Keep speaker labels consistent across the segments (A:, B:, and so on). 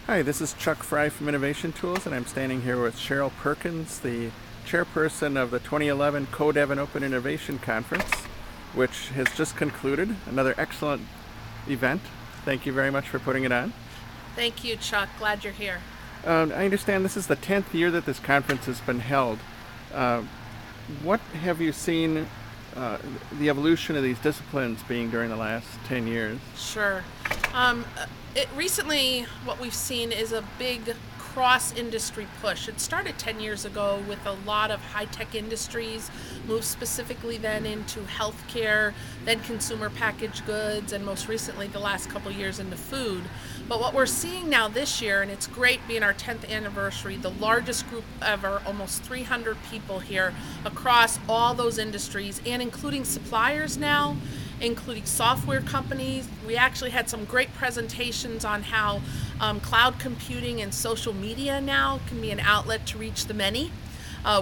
A: Hi, this is Chuck Fry from Innovation Tools, and I'm standing here with Cheryl Perkins, the chairperson of the 2011 CoDev Open Innovation Conference, which has just concluded. Another excellent event. Thank you very much for putting it on.
B: Thank you, Chuck. Glad you're here.
A: I understand this is the 10th year that this conference has been held. Uh, what have you seen the evolution of these disciplines being during the last 10 years?
B: Sure. Um, Recently, what we've seen is a big cross-industry push. It started 10 years ago with a lot of high-tech industries, moved specifically then into healthcare, then consumer packaged goods, and most recently the last couple years into food. But what we're seeing now this year, and it's great being our 10th anniversary, the largest group ever, almost 300 people here across all those industries, and including suppliers now, including software companies. We actually had some great presentations on how cloud computing and social media now can be an outlet to reach the many.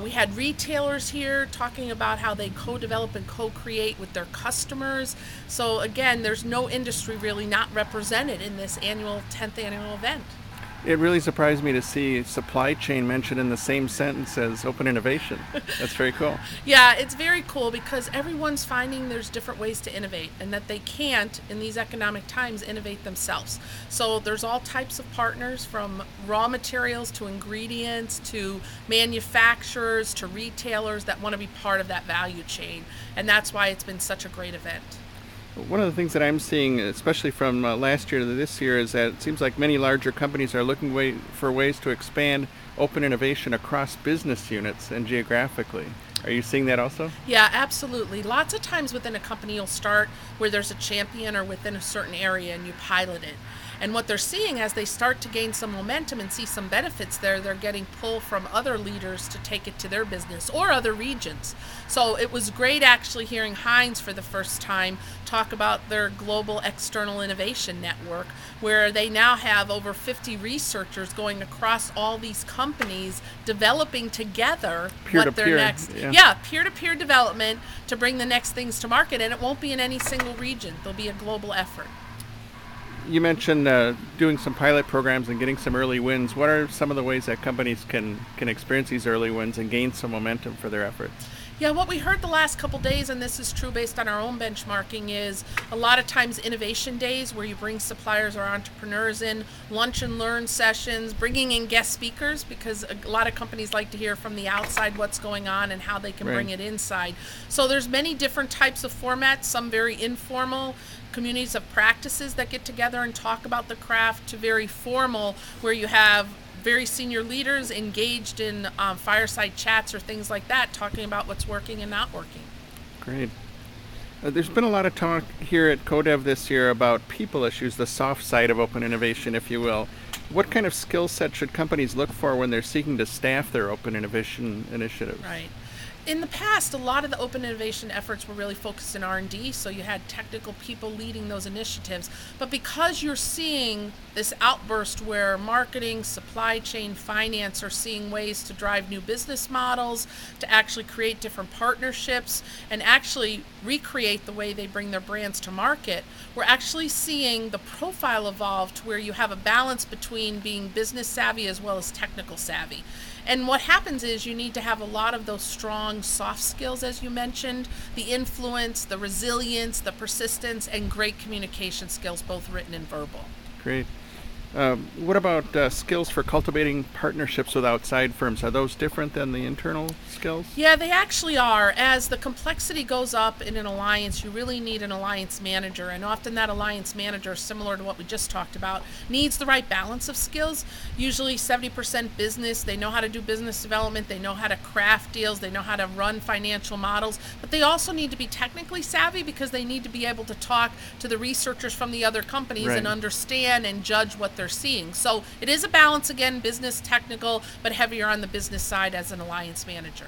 B: We had retailers here talking about how they co-develop and co-create with their customers. So again, there's no industry really not represented in this 10th annual event.
A: It really surprised me to see supply chain mentioned in the same sentence as open innovation. That's very cool.
B: Yeah, it's very cool because everyone's finding there's different ways to innovate and that they can't, in these economic times, innovate themselves. So there's all types of partners, from raw materials to ingredients to manufacturers to retailers that want to be part of that value chain. And that's why it's been such a great event.
A: One of the things that I'm seeing, especially from last year to this year, is that it seems like many larger companies are looking for ways to expand open innovation across business units and geographically. Are you seeing that also?
B: Yeah, absolutely. Lots of times within a company you'll start where there's a champion or within a certain area and you pilot it. And what they're seeing as they start to gain some momentum and see some benefits there, they're getting pull from other leaders to take it to their business or other regions. So it was great actually hearing Heinz for the first time talk about their global external innovation network, where they now have over 50 researchers going across all these companies developing together what their next, peer-to-peer development to bring the next things to market. And it won't be in any single region. There'll be a global effort.
A: You mentioned doing some pilot programs and getting some early wins. What are some of the ways that companies can experience these early wins and gain some momentum for their efforts?
B: Yeah, what we heard the last couple days, and this is true based on our own benchmarking, is a lot of times innovation days where you bring suppliers or entrepreneurs in, lunch and learn sessions, bringing in guest speakers, because a lot of companies like to hear from the outside what's going on and how they can bring it inside. So there's many different types of formats, some very informal, communities of practices that get together and talk about the craft, to very formal where you have very senior leaders engaged in fireside chats or things like that, talking about what's working and not working.
A: Great. There's been a lot of talk here at CoDev this year about people issues, the soft side of open innovation, if you will. What kind of skill set should companies look for when they're seeking to staff their open innovation initiatives?
B: Right. In the past, a lot of the open innovation efforts were really focused in R&D, so you had technical people leading those initiatives. But because you're seeing this outburst where marketing, supply chain, finance are seeing ways to drive new business models, to actually create different partnerships, and actually recreate the way they bring their brands to market, we're actually seeing the profile evolve to where you have a balance between being business savvy as well as technical savvy. And what happens is you need to have a lot of those strong soft skills, as you mentioned, the influence, the resilience, the persistence, and great communication skills, both written and verbal.
A: Great. What about skills for cultivating partnerships with outside firms? Are those different than the internal skills?
B: Yeah, they actually are. As the complexity goes up in an alliance, you really need an alliance manager. And often that alliance manager, similar to what we just talked about, needs the right balance of skills. Usually 70% business. They know how to do business development. They know how to craft deals. They know how to run financial models. But they also need to be technically savvy because they need to be able to talk to the researchers from the other companies and understand and judge what they're seeing. So it is a balance, again, business, technical, but heavier on the business side as an alliance manager.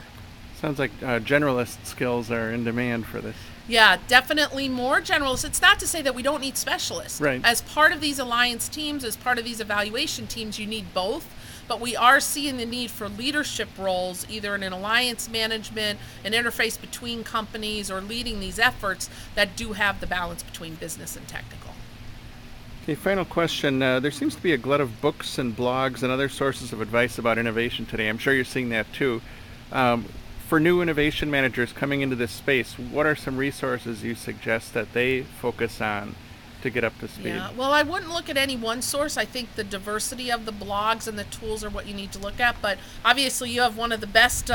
A: Sounds like generalist skills are in demand for this.
B: Yeah, definitely more generalists. It's not to say that we don't need specialists.
A: Right.
B: As part of these alliance teams, as part of these evaluation teams, you need both. But we are seeing the need for leadership roles, either in an alliance management, an interface between companies, or leading these efforts that do have the balance between business and technical.
A: Okay, final question. There seems to be a glut of books and blogs and other sources of advice about innovation today. I'm sure you're seeing that too. Um, for new innovation managers coming into this space, what are some resources you suggest that they focus on to get up to speed?
B: Yeah, well, I wouldn't look at any one source. I think the diversity of the blogs and the tools are what you need to look at. But obviously, you have one of the best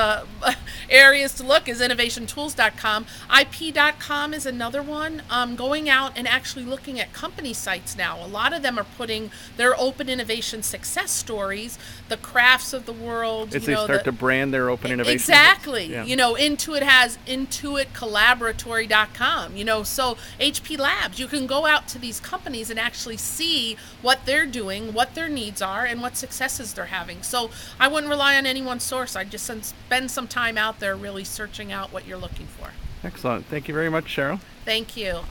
B: areas to look is innovationtools.com. IP.com is another one. Going out and actually looking at company sites now. A lot of them are putting their open innovation success stories, the crafts of the world.
A: As they start to brand their open innovation.
B: Exactly.
A: Yeah.
B: Intuit has intuitcollaboratory.com. So HP Labs, you can go out to these companies and actually see what they're doing, what their needs are, and what successes they're having. So I wouldn't rely on any one source. I'd just spend some time out there really searching out what you're looking for.
A: Excellent. Thank you very much, Cheryl.
B: Thank you.